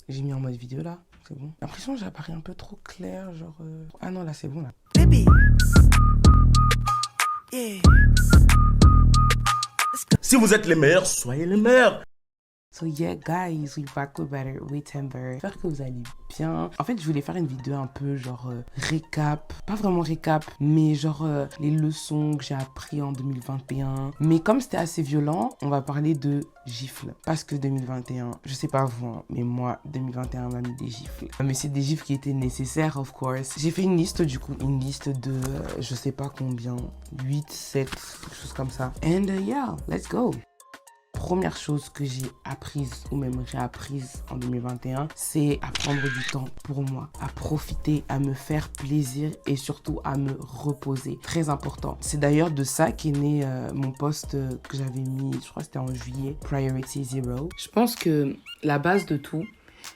J'ai mis en mode vidéo là, c'est bon. J'ai l'impression que j'apparais un peu trop clair, genre... Ah non, là c'est bon là. Baby. Yeah. Si vous êtes les meilleurs, soyez les meilleurs. So yeah guys, we back with Better with Timber. J'espère que vous allez bien. En fait, je voulais faire une vidéo un peu genre récap. Pas vraiment récap, mais genre les leçons que j'ai appris en 2021. Mais comme c'était assez violent, on va parler de gifles. Parce que 2021, je sais pas vous, hein, mais moi, 2021 m'a mis des gifles. Mais c'est des gifles qui étaient nécessaires, of course. J'ai fait une liste du coup, une liste de je sais pas combien, 8, 7, quelque chose comme ça. And yeah, let's go. Première chose que j'ai apprise ou même réapprise en 2021, c'est à prendre du temps pour moi, à profiter, à me faire plaisir et surtout à me reposer. Très important. C'est d'ailleurs de ça qu'est né mon post que j'avais mis, je crois que c'était en juillet, Priority Zero. Je pense que la base de tout,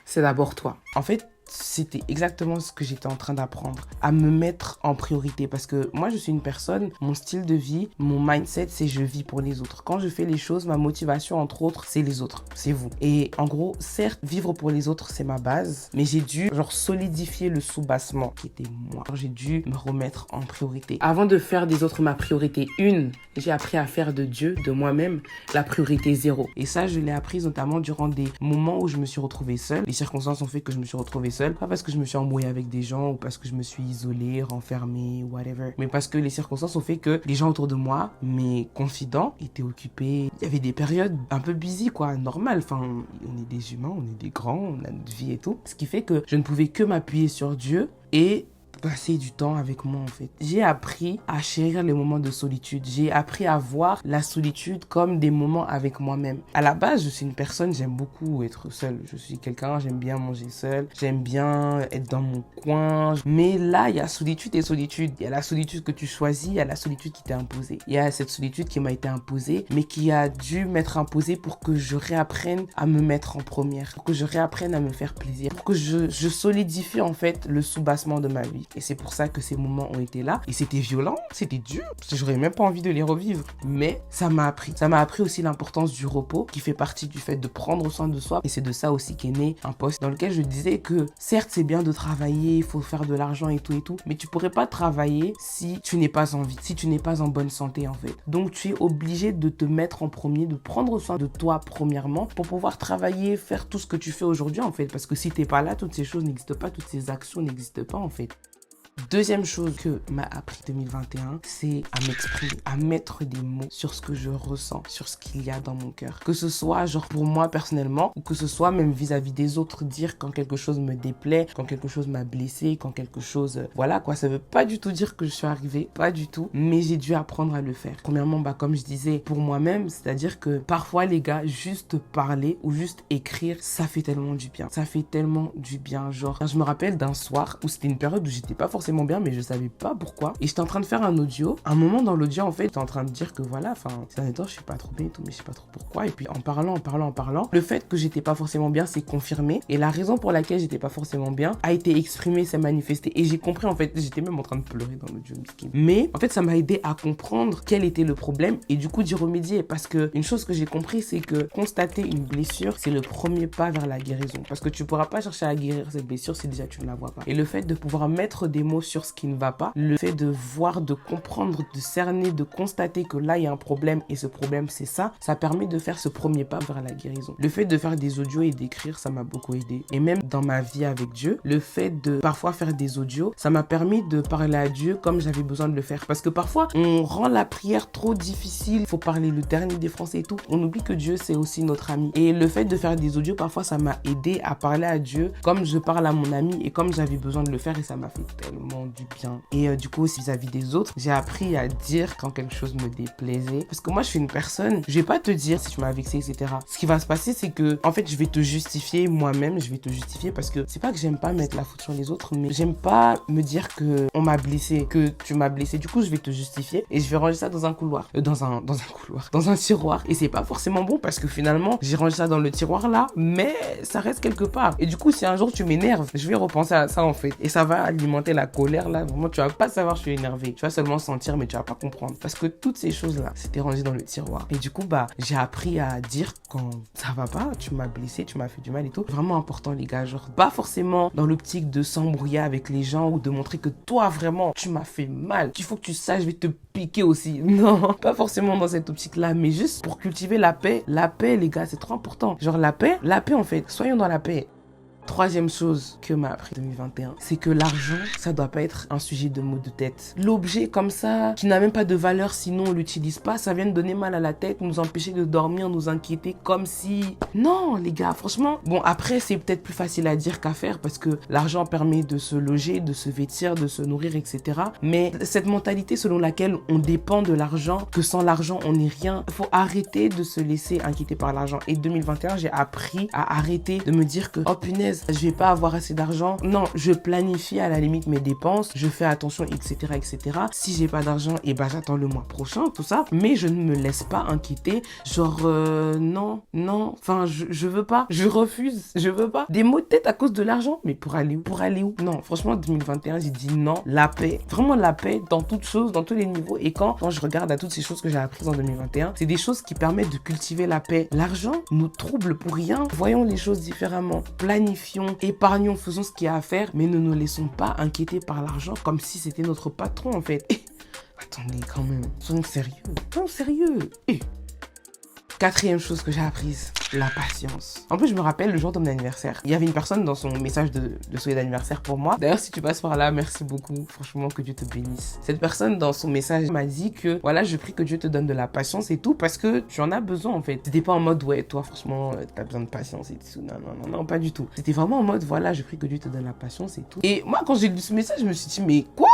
c'est d'abord toi. En fait, c'était exactement ce que j'étais en train d'apprendre, à me mettre en priorité parce que moi je suis une personne, mon style de vie, mon mindset c'est je vis pour les autres. Quand je fais les choses, ma motivation entre autres c'est les autres, c'est vous. Et en gros, certes, vivre pour les autres c'est ma base, mais j'ai dû genre solidifier le sous-bassement qui était moi. J'ai dû me remettre en priorité. Avant de faire des autres ma priorité 1, j'ai appris à faire de Dieu, de moi-même, la priorité 0. Et ça je l'ai appris notamment durant des moments où je me suis retrouvée seule. Les circonstances ont fait que je me suis retrouvée seule, pas parce que je me suis embrouillée avec des gens ou parce que je me suis isolée, renfermée, whatever, mais parce que les circonstances ont fait que les gens autour de moi, mes confidents, étaient occupés. Il y avait des périodes un peu busy quoi, normal. Enfin, on est des humains, on est des grands, on a notre vie et tout. Ce qui fait que je ne pouvais que m'appuyer sur Dieu et passer du temps avec moi en fait. J'ai appris à chérir les moments de solitude. J'ai appris à voir la solitude comme des moments avec moi-même. À la base, je suis une personne, j'aime beaucoup être seule. Je suis quelqu'un, j'aime bien manger seule. J'aime bien être dans mon coin. Mais là, il y a solitude et solitude. Il y a la solitude que tu choisis, il y a la solitude qui t'est imposée. Il y a cette solitude qui m'a été imposée, mais qui a dû m'être imposée pour que je réapprenne à me mettre en première, pour que je réapprenne à me faire plaisir, pour que je solidifie en fait le sous-bassement de ma vie. Et c'est pour ça que ces moments ont été là. Et c'était violent, c'était dur. J'aurais même pas envie de les revivre. Mais ça m'a appris. Ça m'a appris aussi l'importance du repos, qui fait partie du fait de prendre soin de soi. Et c'est de ça aussi qu'est né un post dans lequel je disais que certes, c'est bien de travailler, il faut faire de l'argent et tout. Mais tu pourrais pas travailler si tu n'es pas en vie, si tu n'es pas en bonne santé en fait. Donc tu es obligé de te mettre en premier, de prendre soin de toi premièrement pour pouvoir travailler, faire tout ce que tu fais aujourd'hui en fait. Parce que si t'es pas là, toutes ces choses n'existent pas, toutes ces actions n'existent pas en fait. Deuxième chose que m'a appris 2021, c'est à m'exprimer, à mettre des mots sur ce que je ressens, sur ce qu'il y a dans mon cœur. Que ce soit genre pour moi personnellement ou que ce soit même vis-à-vis des autres, dire quand quelque chose me déplaît, quand quelque chose m'a blessé, quand quelque chose... Voilà quoi, ça veut pas du tout dire que je suis arrivée, pas du tout, mais j'ai dû apprendre à le faire. Premièrement, comme je disais, pour moi-même, c'est-à-dire que parfois les gars, juste parler ou juste écrire, ça fait tellement du bien. Ça fait tellement du bien, genre... Je me rappelle d'un soir où c'était une période où j'étais pas forcément bien, mais je savais pas pourquoi. Et j'étais en train de faire un audio. Un moment dans l'audio, en fait, j'étais en train de dire que voilà, ces derniers temps, je suis pas trop bien et tout, mais je sais pas trop pourquoi. Et puis en parlant, le fait que j'étais pas forcément bien s'est confirmé. Et la raison pour laquelle j'étais pas forcément bien a été exprimée, s'est manifestée. Et j'ai compris, en fait, j'étais même en train de pleurer dans l'audio, miskin. Mais en fait, ça m'a aidé à comprendre quel était le problème et du coup d'y remédier. Parce que une chose que j'ai compris, c'est que constater une blessure, c'est le premier pas vers la guérison. Parce que tu pourras pas chercher à guérir cette blessure si déjà tu ne la vois pas. Et le fait de pouvoir mettre des mots sur ce qui ne va pas, le fait de voir, de comprendre, de cerner, de constater que là il y a un problème et ce problème c'est ça, ça permet de faire ce premier pas vers la guérison. Le fait de faire des audios et d'écrire, ça m'a beaucoup aidé. Et même dans ma vie avec Dieu, le fait de parfois faire des audios, ça m'a permis de parler à Dieu comme j'avais besoin de le faire. Parce que parfois on rend la prière trop difficile, il faut parler le dernier des Français et tout. On oublie que Dieu c'est aussi notre ami. Et le fait de faire des audios, parfois ça m'a aidé à parler à Dieu comme je parle à mon ami et comme j'avais besoin de le faire et ça m'a fait tellement du bien. Et du coup aussi vis-à-vis des autres, j'ai appris à dire quand quelque chose me déplaisait. Parce que moi je suis une personne, je vais pas te dire si tu m'as vexé, etc. Ce qui va se passer c'est que en fait je vais te justifier moi-même, je vais te justifier parce que c'est pas que j'aime pas mettre la faute sur les autres, mais j'aime pas me dire que on m'a blessé, que tu m'as blessé. Du coup je vais te justifier et je vais ranger ça dans un couloir, dans un couloir, dans un tiroir. Et c'est pas forcément bon parce que finalement j'ai rangé ça dans le tiroir là, mais ça reste quelque part. Et du coup si un jour tu m'énerves, je vais repenser à ça en fait et ça va alimenter la colère colère là, vraiment, tu vas pas savoir je suis énervée. Tu vas seulement sentir, mais tu vas pas comprendre. Parce que toutes ces choses-là, c'était rangé dans le tiroir. Et du coup, j'ai appris à dire quand ça va pas, tu m'as blessé, tu m'as fait du mal et tout. Vraiment important, les gars. Genre, pas forcément dans l'optique de s'embrouiller avec les gens ou de montrer que toi, vraiment, tu m'as fait mal. Il faut que tu saches, je vais te piquer aussi. Non, pas forcément dans cette optique-là, mais juste pour cultiver la paix. La paix, les gars, c'est trop important. Genre, la paix en fait. Soyons dans la paix. Troisième chose que m'a appris 2021, c'est que l'argent, ça doit pas être un sujet de maux de tête. L'objet comme ça, qui n'a même pas de valeur sinon on l'utilise pas, ça vient nous donner mal à la tête, nous empêcher de dormir, nous inquiéter comme si... Non, les gars, franchement. Bon, après, c'est peut-être plus facile à dire qu'à faire parce que l'argent permet de se loger, de se vêtir, de se nourrir, etc. Mais cette mentalité selon laquelle on dépend de l'argent, que sans l'argent, on n'est rien, il faut arrêter de se laisser inquiéter par l'argent. Et 2021, j'ai appris à arrêter de me dire que, oh punaise, je vais pas avoir assez d'argent. Non, je planifie à la limite mes dépenses, je fais attention, etc., etc. Si j'ai pas d'argent, et j'attends le mois prochain, tout ça. Mais je ne me laisse pas inquiéter. Genre, non. Enfin, je veux pas. Je refuse. Je veux pas. Des maux de tête à cause de l'argent. Mais pour aller où? Pour aller où? Non, franchement, 2021, j'ai dit non. La paix. Vraiment la paix dans toutes choses, dans tous les niveaux. Et quand je regarde à toutes ces choses que j'ai apprises en 2021, c'est des choses qui permettent de cultiver la paix. L'argent nous trouble pour rien. Voyons les choses différemment. Planifions, épargnons, faisons ce qu'il y a à faire, mais ne nous laissons pas inquiéter par l'argent comme si c'était notre patron en fait. Attendez quand même, soyons sérieux. Quatrième chose que j'ai apprise, la patience. En plus, je me rappelle le jour de mon anniversaire. Il y avait une personne dans son message de souhait d'anniversaire pour moi. D'ailleurs, si tu passes par là, merci beaucoup. Franchement, que Dieu te bénisse. Cette personne, dans son message, m'a dit que, voilà, je prie que Dieu te donne de la patience et tout, parce que tu en as besoin, en fait. C'était pas en mode, ouais, toi, franchement, t'as besoin de patience et tout. Non, pas du tout. C'était vraiment en mode, voilà, je prie que Dieu te donne la patience et tout. Et moi, quand j'ai lu ce message, je me suis dit, mais quoi?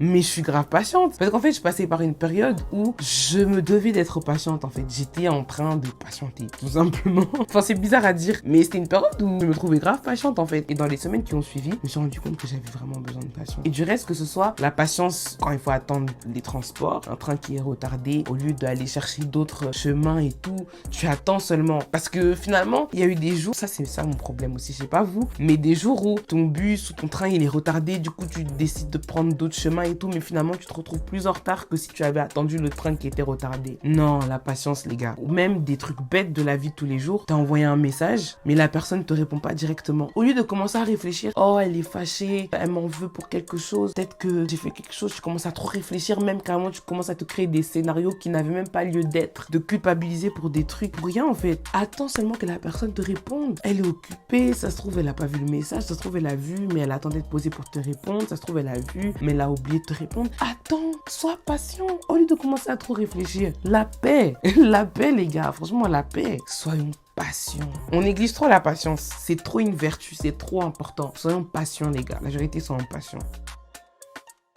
Mais je suis grave patiente. Parce qu'en fait, je passais par une période où je me devais d'être patiente, en fait. J'étais en train de patienter, tout simplement. Enfin, c'est bizarre à dire, mais c'était une période où je me trouvais grave patiente, en fait. Et dans les semaines qui ont suivi, je me suis rendu compte que j'avais vraiment besoin de patience. Et du reste, que ce soit la patience quand il faut attendre les transports, un train qui est retardé, au lieu d'aller chercher d'autres chemins et tout, tu attends seulement. Parce que finalement, il y a eu des jours, ça c'est ça mon problème aussi, je sais pas vous, mais des jours où ton bus ou ton train il est retardé, du coup tu décides de prendre d'autres chemins et tout, mais finalement tu te retrouves plus en retard que si tu avais attendu le train qui était retardé. Non, la patience les gars. Ou même des trucs bêtes de la vie de tous les jours, t'as envoyé un message, mais la personne te répond pas directement. Au lieu de commencer à réfléchir, oh elle est fâchée, elle m'en veut pour quelque chose, peut-être que j'ai fait quelque chose, tu commences à trop réfléchir, même carrément tu commences à te créer des scénarios qui n'avaient même pas lieu d'être, de culpabiliser pour des trucs, pour rien en fait. Attends seulement que la personne te réponde. Elle est occupée, ça se trouve elle a pas vu le message, ça se trouve elle a vu, mais elle attendait de poser pour te répondre, ça se trouve elle a vu, mais elle a oublié de te répondre. Attends, sois patient, au lieu de commencer à trop réfléchir. La paix, la paix les gars, franchement la paix. Soyons patients. On néglige trop la patience, c'est trop une vertu, c'est trop important. Soyons patients les gars, la vérité soyons patients.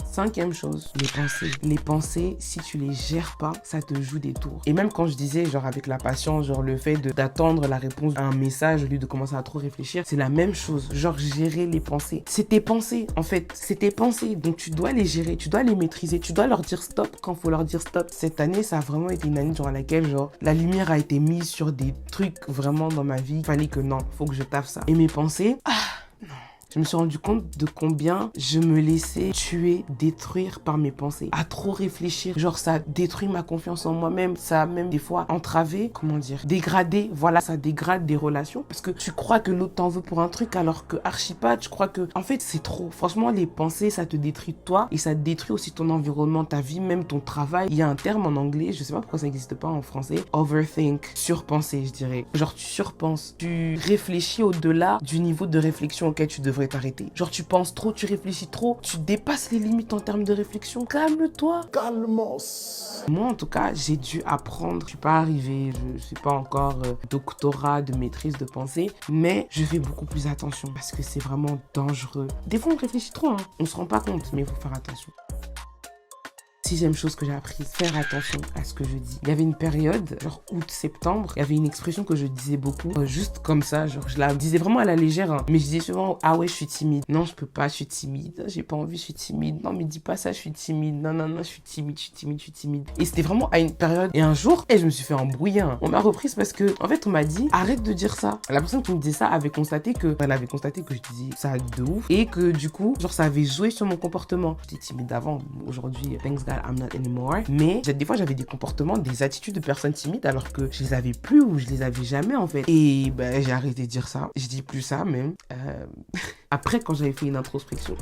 Cinquième chose, les pensées. Les pensées, si tu les gères pas, ça te joue des tours. Et même quand je disais, genre avec la patience, genre le fait d'attendre la réponse à un message au lieu de commencer à trop réfléchir, c'est la même chose. Genre gérer les pensées. C'est tes pensées, en fait. C'est tes pensées. Donc tu dois les gérer, tu dois les maîtriser, tu dois leur dire stop quand faut leur dire stop. Cette année, ça a vraiment été une année durant laquelle, genre, la lumière a été mise sur des trucs vraiment dans ma vie. Il fallait que non, faut que je taffe ça. Et mes pensées, non. Je me suis rendu compte de combien je me laissais tuer, détruire par mes pensées. À trop réfléchir, genre ça détruit ma confiance en moi-même. Ça a même des fois entravé, comment dire, dégradé. Voilà, ça dégrade des relations parce que tu crois que l'autre t'en veut pour un truc alors que archi pas. Tu crois que, en fait, c'est trop. Franchement, les pensées, ça te détruit toi et ça détruit aussi ton environnement, ta vie, même ton travail. Il y a un terme en anglais, je sais pas pourquoi ça n'existe pas en français. Overthink, surpenser, je dirais. Genre tu surpenses, tu réfléchis au-delà du niveau de réflexion auquel tu devrais t'arrêter. Genre tu penses trop, tu réfléchis trop, tu dépasses les limites en termes de réflexion. Calme-toi. Calmos. Moi en tout cas, j'ai dû apprendre. Je suis pas arrivée, je suis pas encore doctorat de maîtrise de pensée, mais je fais beaucoup plus attention parce que c'est vraiment dangereux. Des fois on réfléchit trop, hein. On se rend pas compte, mais il faut faire attention. 6e chose que j'ai appris, faire attention à ce que je dis. Il y avait une période, genre août-septembre, il y avait une expression que je disais beaucoup, juste comme ça, genre je la disais vraiment à la légère, hein. Mais je disais souvent, ah ouais, je suis timide. Non, je peux pas, je suis timide. J'ai pas envie, je suis timide. Non, mais dis pas ça, je suis timide. Non, non, non, je suis timide, je suis timide, je suis timide. Et c'était vraiment à une période. Et un jour, je me suis fait embrouiller, hein. On m'a reprise parce que, en fait, on m'a dit, arrête de dire ça. La personne qui me disait ça avait constaté que, elle avait constaté que je disais ça de ouf. Et que du coup, genre, ça avait joué sur mon comportement. J'étais timide avant. Aujourd'hui, thanks God, I'm not anymore. Mais des fois, j'avais des comportements, des attitudes de personnes timides alors que je les avais plus ou je les avais jamais, en fait. Et ben, j'ai arrêté de dire ça. Je dis plus ça, même. Après, quand j'avais fait une introspection,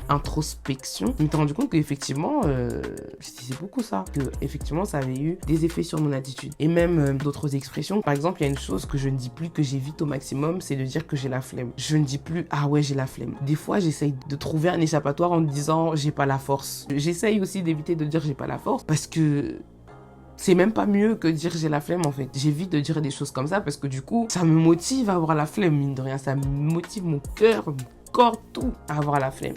je m'étais rendu compte qu'effectivement, je disais beaucoup ça. Que, effectivement, ça avait eu des effets sur mon attitude. Et même d'autres expressions. Par exemple, il y a une chose que je ne dis plus, que j'évite au maximum, c'est de dire que j'ai la flemme. Je ne dis plus, ah ouais, j'ai la flemme. Des fois, j'essaye de trouver un échappatoire en me disant, j'ai pas la force. J'essaye aussi d'éviter de dire j'ai pas la force parce que c'est même pas mieux que dire j'ai la flemme en fait. J'évite de dire des choses comme ça parce que du coup, ça me motive à avoir la flemme, mine de rien. Ça me motive mon cœur, mon corps, tout à avoir la flemme.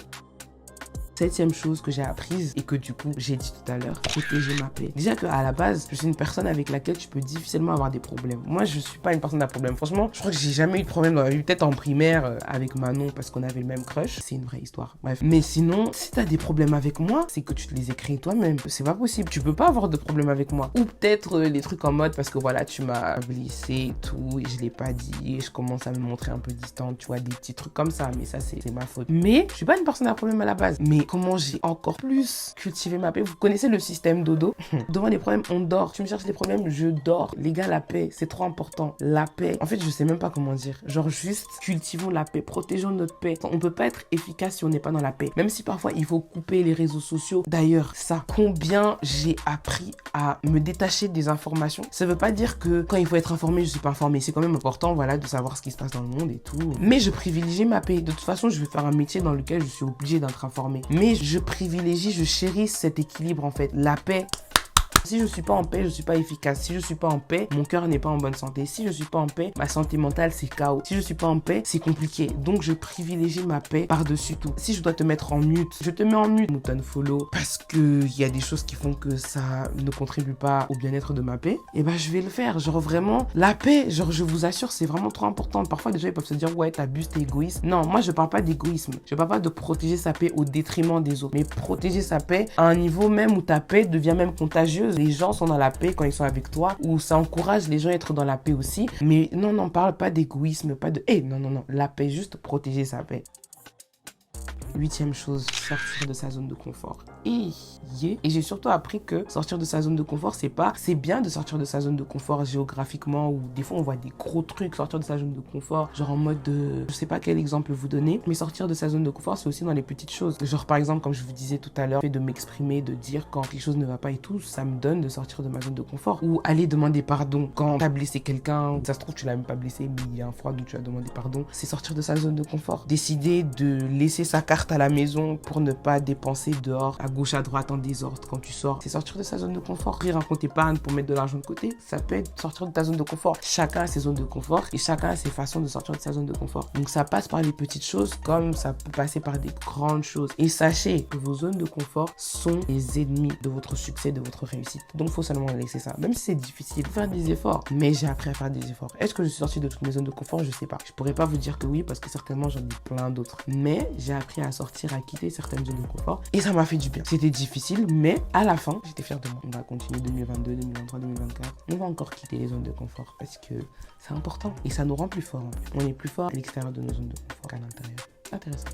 7e chose que j'ai apprise et que du coup j'ai dit tout à l'heure, protéger ma paix. Déjà qu'à la base, je suis une personne avec laquelle tu peux difficilement avoir des problèmes. Moi, je suis pas une personne à problème. Franchement, je crois que j'ai jamais eu de problème dans ma vie. Peut-être en primaire avec Manon parce qu'on avait le même crush. C'est une vraie histoire. Bref. Mais sinon, si t'as des problèmes avec moi, c'est que tu te les as créés toi-même. C'est pas possible. Tu peux pas avoir de problème avec moi. Ou peut-être les trucs en mode parce que voilà, tu m'as blessé et tout et je l'ai pas dit et je commence à me montrer un peu distante. Tu vois, des petits trucs comme ça. Mais ça, c'est ma faute. Mais je suis pas une personne à problème à la base. Mais comment j'ai encore plus cultivé ma paix. Vous connaissez le système dodo? Devant les problèmes, on dort. Tu me cherches des problèmes, je dors. Les gars, la paix, c'est trop important. La paix. En fait, je sais même pas comment dire. Genre juste, cultivons la paix, protégeons notre paix. On peut pas être efficace si on n'est pas dans la paix. Même si parfois, il faut couper les réseaux sociaux. D'ailleurs, ça, combien j'ai appris à me détacher des informations. Ça veut pas dire que quand il faut être informé, je suis pas informé. C'est quand même important, voilà, de savoir ce qui se passe dans le monde et tout. Mais je privilégie ma paix. De toute façon, je vais faire un métier dans lequel je suis obligée d'être informée. Mais je privilégie, je chéris cet équilibre en fait. La paix. Si je suis pas en paix, je suis pas efficace. Si je suis pas en paix, mon cœur n'est pas en bonne santé. Si je suis pas en paix, ma santé mentale c'est chaos. Si je suis pas en paix, c'est compliqué. Donc je privilégie ma paix par-dessus tout. Si je dois te mettre en mute, je te mets en mute, mute unfollow, parce que il y a des choses qui font que ça ne contribue pas au bien-être de ma paix. Et ben je vais le faire. Genre vraiment, la paix, genre je vous assure, c'est vraiment trop important. Parfois des gens ils peuvent se dire ouais t'abuses, t'es égoïste. Non, moi je parle pas d'égoïsme. Je parle pas de protéger sa paix au détriment des autres, mais protéger sa paix à un niveau même où ta paix devient même contagieuse. Les gens sont dans la paix quand ils sont avec toi, ou ça encourage les gens à être dans la paix aussi. Mais non, n'en parle pas d'égoïsme, pas de... non, non, non. La paix, juste protéger sa paix. 8e chose, sortir de sa zone de confort. Et j'ai surtout appris que sortir de sa zone de confort, c'est bien de sortir de sa zone de confort géographiquement, ou des fois on voit des gros trucs, sortir de sa zone de confort, genre en mode de, je sais pas quel exemple vous donner, mais sortir de sa zone de confort, c'est aussi dans les petites choses. Genre par exemple, comme je vous disais tout à l'heure, le fait de m'exprimer, de dire quand quelque chose ne va pas et tout, ça me donne de sortir de ma zone de confort. Ou aller demander pardon quand t'as blessé quelqu'un, ça se trouve tu l'as même pas blessé, mais il y a un froid où tu as demandé pardon, c'est sortir de sa zone de confort. Décider de laisser sa carte à la maison pour ne pas dépenser dehors, à gauche, à droite, en désordre quand tu sors. C'est sortir de sa zone de confort. Ouvrir un compte épargne pour mettre de l'argent de côté, ça peut être sortir de ta zone de confort. Chacun a ses zones de confort et chacun a ses façons de sortir de sa zone de confort. Donc ça passe par les petites choses comme ça peut passer par des grandes choses. Et sachez que vos zones de confort sont les ennemis de votre succès, de votre réussite. Donc il faut seulement laisser ça. Même si c'est difficile, faire des efforts. Mais j'ai appris à faire des efforts. Est-ce que je suis sortie de toutes mes zones de confort? Je sais pas. Je pourrais pas vous dire que oui parce que certainement j'en ai plein d'autres. Mais j'ai appris à sortir, à quitter certaines zones de confort et ça m'a fait du bien. C'était difficile, mais à la fin, j'étais fière de moi. On va continuer 2022, 2023, 2024. On va encore quitter les zones de confort parce que c'est important et ça nous rend plus forts. On est plus fort à l'extérieur de nos zones de confort qu'à l'intérieur. Intéressant.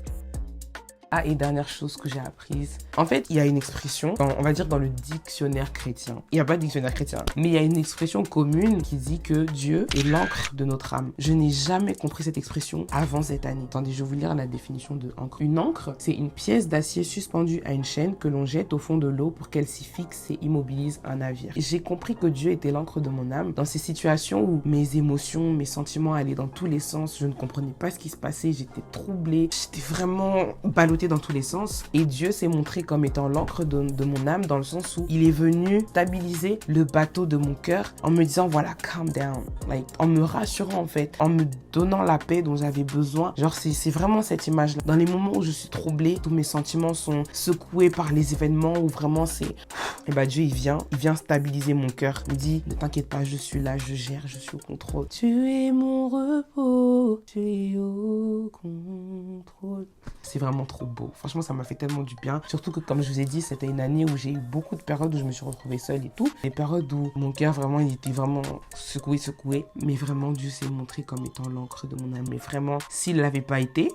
Ah, et dernière chose que j'ai apprise. En fait, il y a une expression, on va dire dans le dictionnaire chrétien. Il n'y a pas de dictionnaire chrétien, mais il y a une expression commune qui dit que Dieu est l'encre de notre âme. Je n'ai jamais compris cette expression avant cette année. Attendez, je vais vous lire la définition de encre. Une encre, c'est une pièce d'acier suspendue à une chaîne que l'on jette au fond de l'eau pour qu'elle s'y fixe et immobilise un navire. Et j'ai compris que Dieu était l'encre de mon âme dans ces situations où mes émotions, mes sentiments allaient dans tous les sens. Je ne comprenais pas ce qui se passait, j'étais troublée, j'étais vraiment ballottée capoté dans tous les sens. Et Dieu s'est montré comme étant l'encre de mon âme, dans le sens où il est venu stabiliser le bateau de mon cœur en me disant voilà, calm down, like, en me rassurant en fait, en me donnant la paix dont j'avais besoin. Genre c'est vraiment cette image là. Dans les moments où je suis troublée, tous mes sentiments sont secoués par les événements, où vraiment c'est... Et bah Dieu il vient stabiliser mon cœur. Il me dit ne t'inquiète pas, je suis là, je gère, je suis au contrôle. Tu es mon repos, tu es au contrôle. C'est vraiment trop beau. Franchement, ça m'a fait tellement du bien. Surtout que, comme je vous ai dit, c'était une année où j'ai eu beaucoup de périodes où je me suis retrouvée seule et tout. Des périodes où mon cœur, vraiment, il était vraiment secoué. Mais vraiment, Dieu s'est montré comme étant l'encre de mon âme. Mais vraiment, s'il l'avait pas été...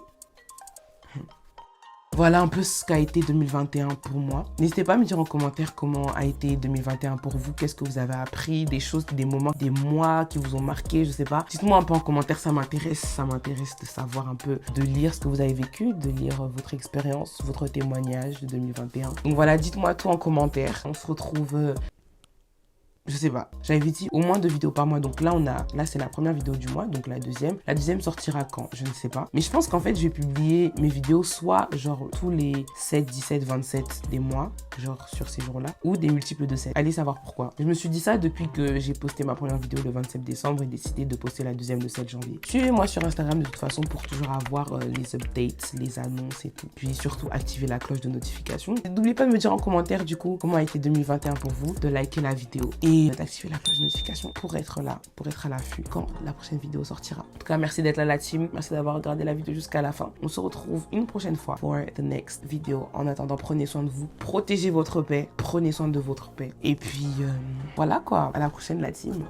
Voilà un peu ce qu'a été 2021 pour moi. N'hésitez pas à me dire en commentaire comment a été 2021 pour vous. Qu'est-ce que vous avez appris, des choses, des moments, des mois qui vous ont marqué, je sais pas. Dites-moi un peu en commentaire, ça m'intéresse. Ça m'intéresse de savoir un peu, de lire ce que vous avez vécu, de lire votre expérience, votre témoignage de 2021. Donc voilà, dites-moi tout en commentaire. On se retrouve... Je sais pas, j'avais dit au moins 2 vidéos par mois. Donc là, là c'est la première vidéo du mois, donc la deuxième. La deuxième sortira quand? Je ne sais pas. Mais je pense qu'en fait, je vais publier mes vidéos soit genre tous les 7, 17, 27 des mois, genre sur ces jours-là, ou des multiples de 7. Allez savoir pourquoi. Je me suis dit ça depuis que j'ai posté ma première vidéo le 27 décembre et décidé de poster la deuxième le 7 janvier. Suivez-moi sur Instagram de toute façon pour toujours avoir les updates, les annonces et tout. Puis surtout, activer la cloche de notification. N'oubliez pas de me dire en commentaire du coup comment a été 2021 pour vous, de liker la vidéo et d'activer la cloche de notification pour être là, pour être à l'affût quand la prochaine vidéo sortira. En tout cas, merci d'être là la team, merci d'avoir regardé la vidéo jusqu'à la fin. On se retrouve une prochaine fois pour the next video. En attendant, prenez soin de vous, protégez votre paix, prenez soin de votre paix. Et puis, voilà quoi, à la prochaine la team.